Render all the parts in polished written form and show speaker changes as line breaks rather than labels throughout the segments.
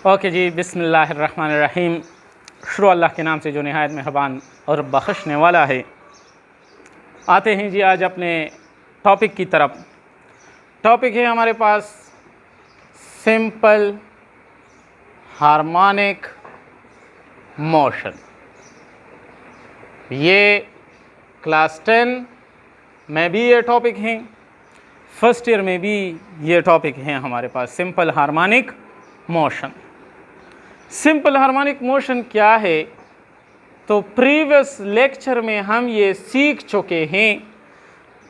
Okay जी, बिस्मिल्लाहिर्रहमानिर्रहीम। शुरू अल्लाह के नाम से जो नहायत मेहरबान और बख्शने वाला है। आते हैं जी आज अपने टॉपिक की तरफ। टॉपिक है हमारे पास सिंपल हार्मोनिक मोशन। ये क्लास 10 में भी ये टॉपिक हैं, फर्स्ट ईयर में भी ये टॉपिक हैं हमारे पास, simple harmonic motion. Simple harmonic motion क्या है? तो प्रीवियस लेक्चर में हम ये सीख चुके हैं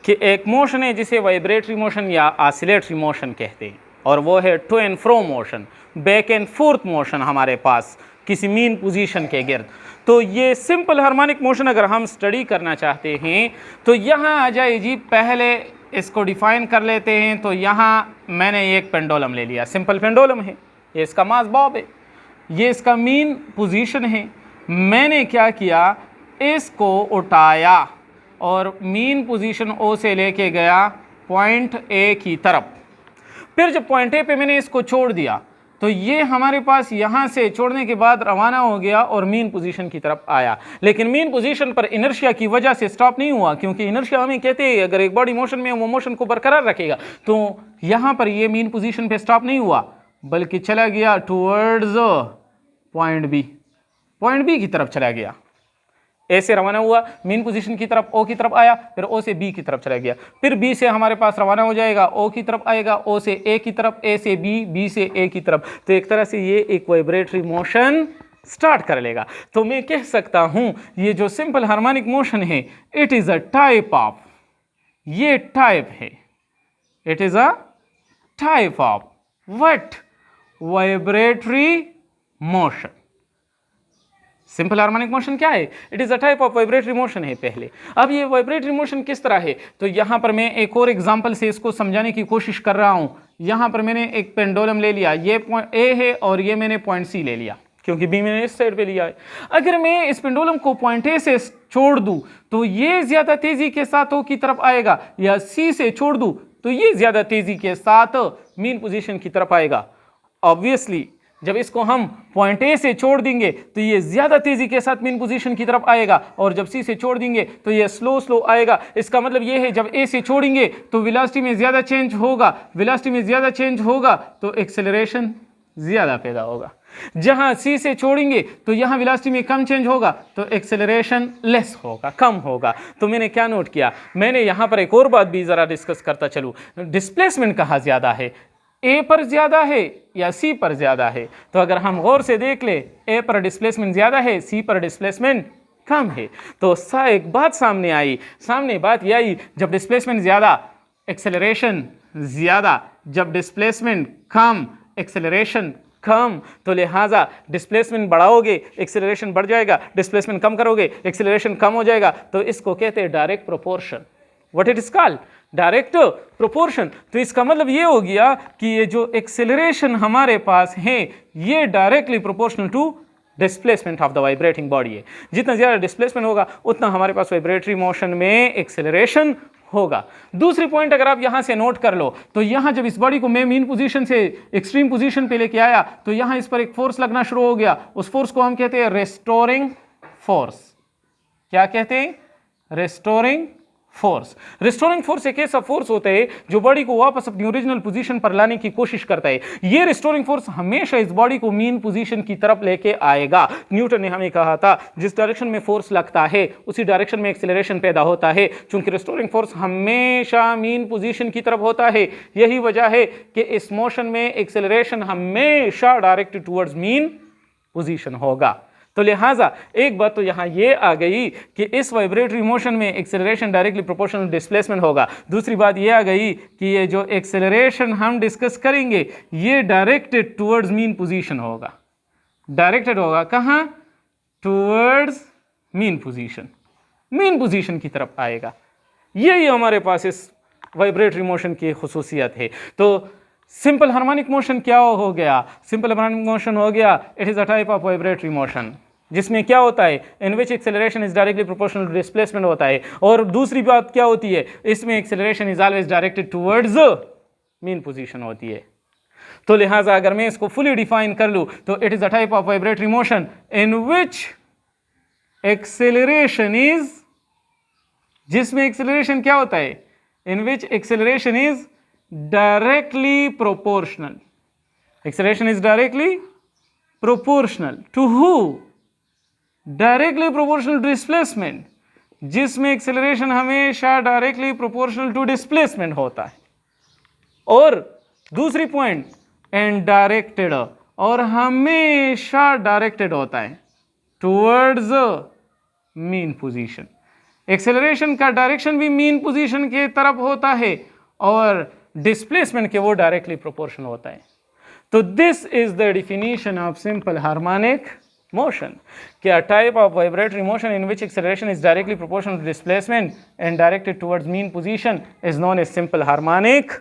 कि एक मोशन है जिसे वाइब्रेटरी मोशन या ऑसिलेटरी मोशन कहते हैं, और वो है to and fro motion, back and forth motion हमारे पास किसी मीन पोजीशन के गिर्द। तो ये सिंपल हार्मोनिक मोशन अगर हम स्टडी करना चाहते हैं तो यहाँ आ जाए जी। पहले इसको डिफाइन कर लेते हैं। तो यहाँ मैंने एक पेंडुलम ले लिया, सिंपल पेंडुलम है, ये इसका मास बॉब है, ये इसका मीन पोजीशन है। मैंने क्या किया, इसको उठाया और मीन पोजीशन ओ से लेके गया पॉइंट ए की तरफ। फिर जब पॉइंट ए पे मैंने इसको छोड़ दिया तो ये हमारे पास यहाँ से छोड़ने के बाद रवाना हो गया और मीन पोजीशन की तरफ आया। लेकिन मीन पोजीशन पर इनर्शिया की वजह से स्टॉप नहीं हुआ, क्योंकि इनर्शिया हमें कहते हैं अगर एक बॉडी मोशन में वो मोशन को बरकरार रखेगा। तो यहाँ पर ये मीन पोजीशन पे स्टॉप नहीं हुआ, बल्कि चला गया टूवर्ड्स पॉइंट बी की तरफ चला गया। ए से रवाना हुआ, मीन पोजीशन की तरफ ओ की तरफ आया, फिर ओ से बी की तरफ चला गया। फिर बी से हमारे पास रवाना हो जाएगा, ओ की तरफ आएगा, ओ से ए की तरफ, ए से बी, बी से ए की तरफ। तो एक तरह से ये एक वाइब्रेटरी मोशन स्टार्ट कर लेगा। तो मैं कह सकता हूं ये जो सिंपल हार्मोनिक मोशन है, it is a type of, ये टाइप है, it is a type of what? Vibratory motion. Simple harmonic motion क्या है? It is a type of vibratory motion है पहले। अब ये वाइब्रेटरी मोशन किस तरह है, तो यहां पर मैं एक और एग्जांपल से इसको समझाने की कोशिश कर रहा हूं। यहां पर मैंने एक पेंडुलम ले लिया, ये पॉइंट ए है और ये मैंने पॉइंट सी ले लिया, क्योंकि बी मैंने इस साइड पे लिया है। अगर मैं इस पेंडुलम को पॉइंट ए से छोड़ दूं तो ये ज्यादा तेजी के साथ ओ की तरफ आएगा, या सी से छोड़ दूं तो ये ज्यादा तेजी के साथ मीन पोजीशन की तरफ आएगा। ऑब्वियसली जब इसको हम पॉइंट ए से छोड़ देंगे तो ये ज्यादा तेजी के साथ मीन पोजीशन की तरफ आएगा, और जब सी से छोड़ देंगे तो ये स्लो आएगा। इसका मतलब ये है जब ए से छोड़ेंगे तो वेलोसिटी में ज्यादा चेंज होगा, वेलोसिटी में ज्यादा चेंज होगा तो एक्सेलरेशन ज्यादा पैदा होगा। जहां सी से छोड़ेंगे तो यहां वेलोसिटी में कम चेंज होगा तो एक्सेलरेशन लेस होगा, कम होगा। तो मैंने क्या नोट किया, मैंने यहां पर एक और बात भी जरा डिस्कस करता चलूं। डिस्प्लेसमेंट कहां ज्यादा है, ए पर ज्यादा है या सी पर ज्यादा है? तो अगर हम गौर से देख ले, ए पर डिस्प्लेसमेंट ज्यादा है, सी पर डिस्प्लेसमेंट कम है। तो एक बात सामने बात यह आई, जब डिस्प्लेसमेंट ज्यादा एक्सेलरेशन ज्यादा, जब डिस्प्लेसमेंट कम एक्सेलरेशन कम। तो लिहाजा डिस्प्लेसमेंट बढ़ाओगे एक्सेलरेशन बढ़ जाएगा, डिस्प्लेसमेंट कम करोगे एक्सेलरेशन कम हो जाएगा। तो इसको कहते हैं direct proportion. What it is called? Direct proportion. तो इसका मतलब ये हो गया कि ये जो एक्सेलरेशन हमारे पास है ये directly proportional to displacement of the vibrating body है। जितना ज्यादा डिस्प्लेसमेंट होगा उतना हमारे पास वाइब्रेटरी मोशन में एक्सेलरेशन होगा। दूसरी पॉइंट अगर आप यहां से नोट कर लो, तो यहां जब इस बॉडी को मैं मीन पोजीशन से एक्सट्रीम पोजीशन पे लेके आया तो यहां इस पर एक फोर्स लगना शुरू हो गया। उस फोर्स को हम कहते हैं रेस्टोरिंग फोर्स। क्या कहते हैं? Restoring force. रिस्टोरिंग फोर्स एक ऐसा फोर्स होता है जो बॉडी को वापस अपनी ओरिजिनल पोजीशन पर लाने की कोशिश करता है। ये रिस्टोरिंग फोर्स हमेशा इस बॉडी को मीन पोजीशन की तरफ लेके आएगा। न्यूटन ने हमें कहा था जिस डायरेक्शन में फोर्स लगता है उसी डायरेक्शन में एक्सेलरेशन पैदा होता है। चूंकि रिस्टोरिंग फोर्स हमेशा मीन पोजीशन की तरफ होता है, यही वजह है कि इस मोशन में एक्सेलरेशन हमेशा डायरेक्ट टुवर्ड्स मीन पोजीशन होगा। तो लिहाजा एक बात तो यहां ये आ गई कि इस वाइब्रेटरी मोशन में एक्सेलरेशन डायरेक्टली प्रोपोर्शनल डिस्प्लेसमेंट होगा। दूसरी बात ये आ गई कि ये जो एक्सेलरेशन हम डिस्कस करेंगे ये डायरेक्टेड टुवर्ड्स मीन पोजीशन होगा। डायरेक्टेड होगा कहां? टुवर्ड्स मीन पोजीशन की तरफ आएगा। यही हमारे पास इस वाइब्रेटरी मोशन की खुसूसियत है। तो सिंपल हार्मोनिक मोशन क्या हो गया? सिंपल हार्मोनिक मोशन हो गया it is a type of vibratory motion, जिसमें क्या होता है, in which acceleration is directly proportional to displacement होता है। और दूसरी बात क्या होती है, इसमें acceleration is always directed towards mean position होती है। तो लिहाजा अगर मैं इसको फुली डिफाइन कर लूँ तो it is a type of vibratory motion in which acceleration is, जिसमें एक्सेलरेशन क्या होता है, in which acceleration is directly proportional, acceleration is directly proportional to who, directly proportional to displacement, जिसमें एक्सेलरेशन हमेशा directly proportional to displacement होता है। और दूसरी पॉइंट, एंड डायरेक्टेड, और हमेशा डायरेक्टेड होता है टुवर्ड्स मीन पोजीशन। एक्सेलरेशन का डायरेक्शन भी मीन पोजीशन के तरफ होता है और डिस्प्लेसमेंट के वो डायरेक्टली प्रोपोर्शनल होता है। तो this is the definition of simple harmonic motion, a type of vibratory motion in which acceleration is directly proportional to displacement and directed towards mean position is known as simple harmonic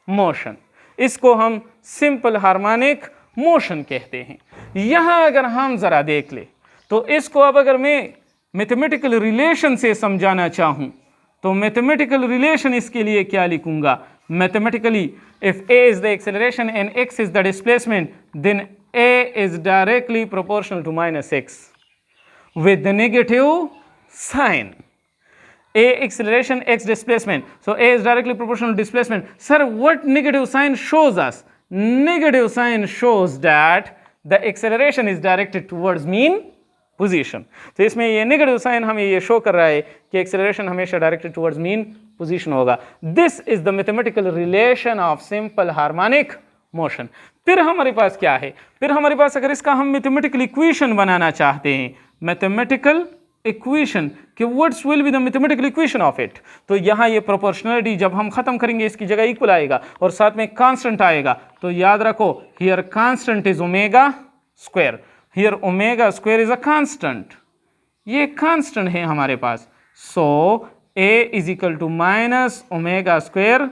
motion. इसको हम simple harmonic motion कहते हैं। यहाँ अगर हम ज़रा देख ले तो इसको अब अगर मैं मैथमेटिकल रिलेशन से समझाना चाहूँ तो मैथमेटिकल रिलेशन इसके लिए क्या लिखूँगा, mathematically if a is the acceleration and x is the displacement then a is directly proportional to minus x with the negative sign. A acceleration, x displacement. So a is directly proportional to displacement. Sir, what negative sign shows us? Negative sign shows that the acceleration is directed towards mean position. तो इसमें ये negative sign हमें ये show कर रहा है कि acceleration हमेशा डायरेक्टेड टुवर्ड्स मीन पोजीशन होगा। This is the mathematical relation of simple harmonic motion. फिर हमारे पास क्या है, फिर हमारे पास अगर इसका हम मैथमेटिकल इक्वेशन बनाना चाहते हैं, मैथमेटिकल इक्वेशन कि what's will be the mathematical equation of it, तो यहाँ ये प्रोपोर्शनलिटी जब हम खत्म करेंगे इसकी जगह इक्वल आएगा और साथ में कांस्टेंट आएगा। तो याद रखो here constant is omega square, here omega square is a constant, ये कांस्टेंट है हमारे पास। सो a is equal to minus omega square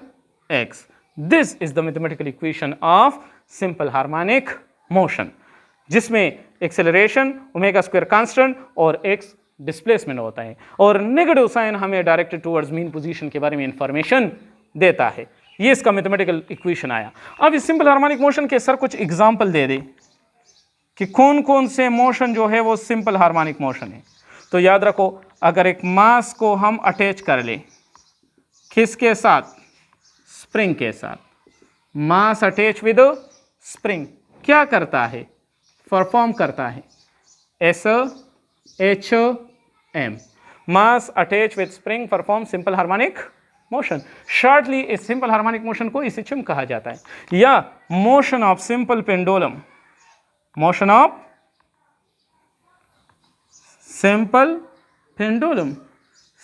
x. This is the mathematical equation of simple harmonic motion, जिसमें एक्सेलरेशन ओमेगा स्क्वायर कांस्टेंट और x displacement होता है और negative sign हमें directed towards mean position के बारे में इंफॉर्मेशन देता है। ये इसका मैथमेटिकल इक्वेशन आया। अब इस सिंपल हार्मोनिक मोशन के सर कुछ एग्जांपल दे दे कि कौन कौन से मोशन जो है वो सिंपल हार्मोनिक मोशन है। तो याद रखो अगर एक मास को हम अटैच कर ले, किसके साथ, स्प्रिंग के साथ, मास अटैच विद स्प्रिंग क्या करता है, परफॉर्म करता है SHM, mass attach with spring perform simple harmonic motion. Shortly इस सिंपल हार्मोनिक मोशन को SHM कहा जाता है। या motion of simple pendulum, motion of simple pendulum,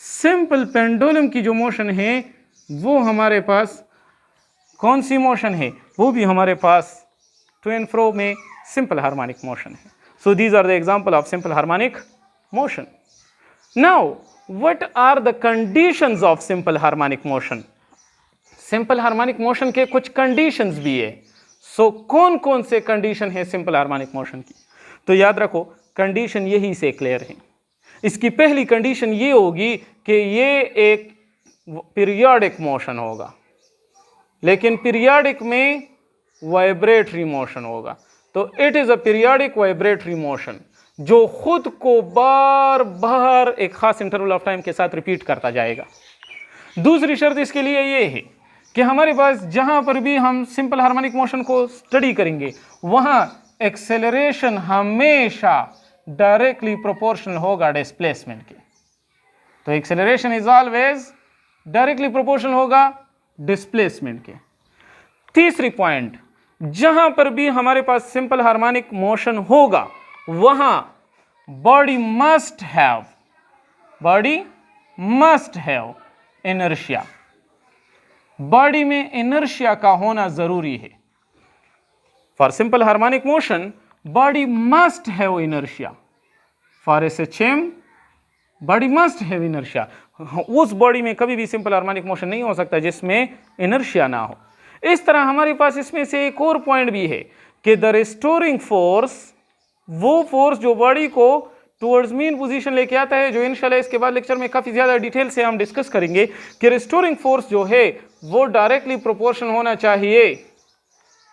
simple pendulum की जो मोशन है वो हमारे पास कौन सी मोशन है, वो भी हमारे पास टू एंड फ्रो में सिंपल हार्मोनिक मोशन है। So these are the example of simple harmonic motion. Now what are the conditions of simple harmonic motion. Simple harmonic motion के कुछ कंडीशंस भी है। सो कौन कौन से कंडीशन है सिंपल हार्मोनिक मोशन की, तो याद रखो कंडीशन यही से क्लियर है। इसकी पहली कंडीशन ये होगी कि ये एक पीरियोडिक मोशन होगा, लेकिन पीरियोडिक में वाइब्रेटरी मोशन होगा। तो it is a periodic vibratory motion जो खुद को बार बार एक खास इंटरवल ऑफ टाइम के साथ रिपीट करता जाएगा। दूसरी शर्त इसके लिए ये है कि हमारे पास जहां पर भी हम सिंपल हार्मोनिक मोशन को स्टडी करेंगे वहां एक्सेलरेशन हमेशा डायरेक्टली प्रोपोर्शनल होगा डिस्प्लेसमेंट के। तो acceleration is always directly proportional होगा डिस्प्लेसमेंट के। तीसरी पॉइंट, जहां पर भी हमारे पास सिंपल हार्मोनिक मोशन होगा वहां body must have inertia, body में इनर्शिया का होना जरूरी है। For simple harmonic motion body must have inertia. For SHM body must have inertia. उस बॉडी में कभी भी सिंपल हार्मोनिक मोशन नहीं हो सकता जिसमें इनर्शिया ना हो। इस तरह हमारे पास इसमें से एक और पॉइंट भी है कि द रिस्टोरिंग फोर्स, वो फोर्स जो बॉडी को टुवर्ड्स मीन पोजीशन लेके आता है, जो इंशाल्लाह इसके बाद लेक्चर में काफ़ी ज़्यादा डिटेल से हम डिस्कस करेंगे कि रिस्टोरिंग फोर्स जो है वो डायरेक्टली प्रोपोर्शनल होना चाहिए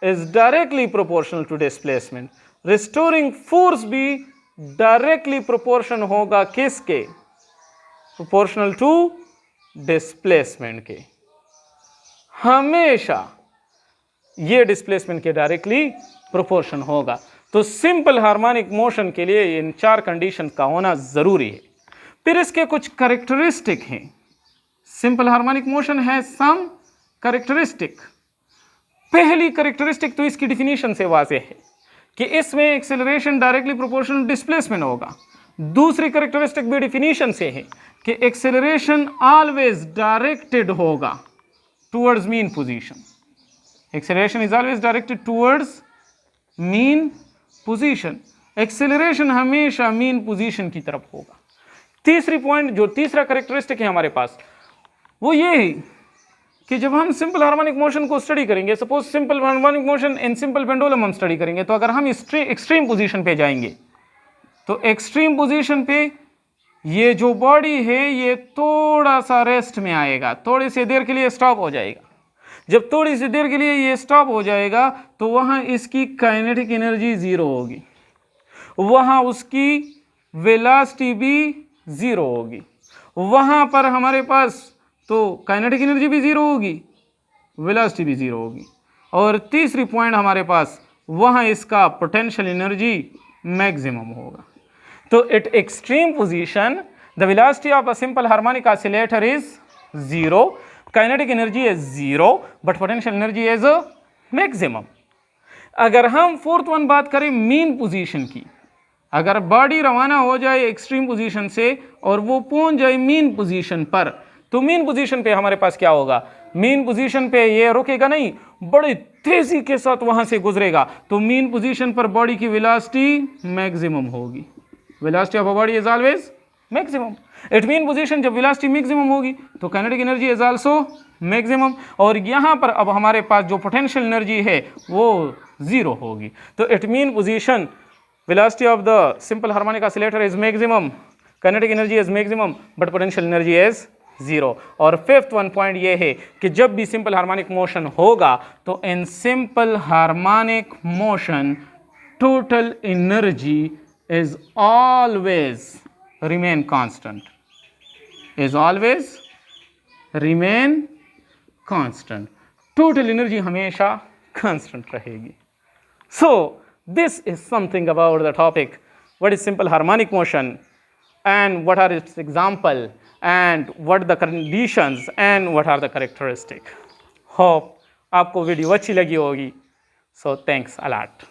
is directly proportional to displacement. Restoring force भी directly proportion होगा किसके? Proportional to displacement के. हमेशा ये डिस्प्लेसमेंट के डायरेक्टली प्रोपोर्शन होगा. तो सिंपल हार्मोनिक मोशन के लिए इन 4 कंडीशन का होना जरूरी है. फिर इसके कुछ कैरेक्टरिस्टिक हैं. सिंपल हार्मोनिक मोशन है सम कैरेक्टरिस्टिक. पहली कैरेक्टरिस्टिक तो इसकी डिफिनीशन से वाज़ेह है कि इसमें एक्सेलरेशन डायरेक्टली प्रोपोर्शनल डिस्प्लेसमेंट होगा. दूसरी कैरेक्टरिस्टिक भी डिफिनीशन से है कि एक्सेलरेशन ऑलवेज डायरेक्टेड होगा towards mean position. Acceleration is always directed towards mean position. Acceleration हमेशा मीन पोजीशन की तरफ होगा. तीसरी पॉइंट जो तीसरा कैरेक्टरिस्टिक है हमारे पास वो ये है कि जब हम सिंपल हार्मोनिक मोशन को स्टडी करेंगे, suppose simple harmonic motion in simple pendulum हम स्टडी करेंगे, तो अगर हम एक्सट्रीम पोजीशन पे जाएंगे तो एक्सट्रीम पोजीशन पे ये जो बॉडी है ये थोड़ा सा रेस्ट में आएगा, थोड़ी सी देर के लिए स्टॉप हो जाएगा. जब थोड़ी सी देर के लिए ये स्टॉप हो जाएगा तो वहाँ इसकी काइनेटिक एनर्जी ज़ीरो होगी, वहाँ उसकी वेलोसिटी भी ज़ीरो होगी. वहाँ पर हमारे पास तो काइनेटिक एनर्जी भी ज़ीरो होगी, वेलोसिटी भी ज़ीरो होगी. और तीसरी पॉइंट हमारे पास वहाँ इसका पोटेंशियल एनर्जी मैक्सिमम होगा. तो eight extreme position the velocity of a simple harmonic oscillator is zero, kinetic energy is zero, but potential energy is maximum. अगर हम फोर्थ वन बात करें मीन पोजीशन की, अगर बॉडी रवाना हो जाए एक्सट्रीम पोजीशन से और वो पहुंच जाए मीन पोजीशन पर, तो मीन पोजीशन पे हमारे पास क्या होगा? मीन पोजीशन पे ये रुकेगा नहीं, बड़ी तेजी के साथ वहां से गुजरेगा. तो मीन पोजीशन पर बॉडी की वेलोसिटी मैक्सिमम होगी. Velocity of a body is always maximum. At mean position जब वेलोसिटी मैक्सिमम होगी तो kinetic energy is also maximum. और यहाँ पर अब हमारे पास जो पोटेंशियल एनर्जी है वो जीरो होगी. तो at mean position velocity of the simple harmonic oscillator is maximum, kinetic energy is maximum, but potential energy is zero. और फिफ्थ वन पॉइंट ये है कि जब भी सिंपल हार्मोनिक मोशन होगा तो in simple harmonic motion total energy is always remain constant, is always remain constant. Total energy हमेशा constant रहेगी. सो this is something about the topic what is simple harmonic motion and what are its example and what the conditions and what are the characteristic. Hope आपको video अच्छी लगी होगी. So thanks a lot.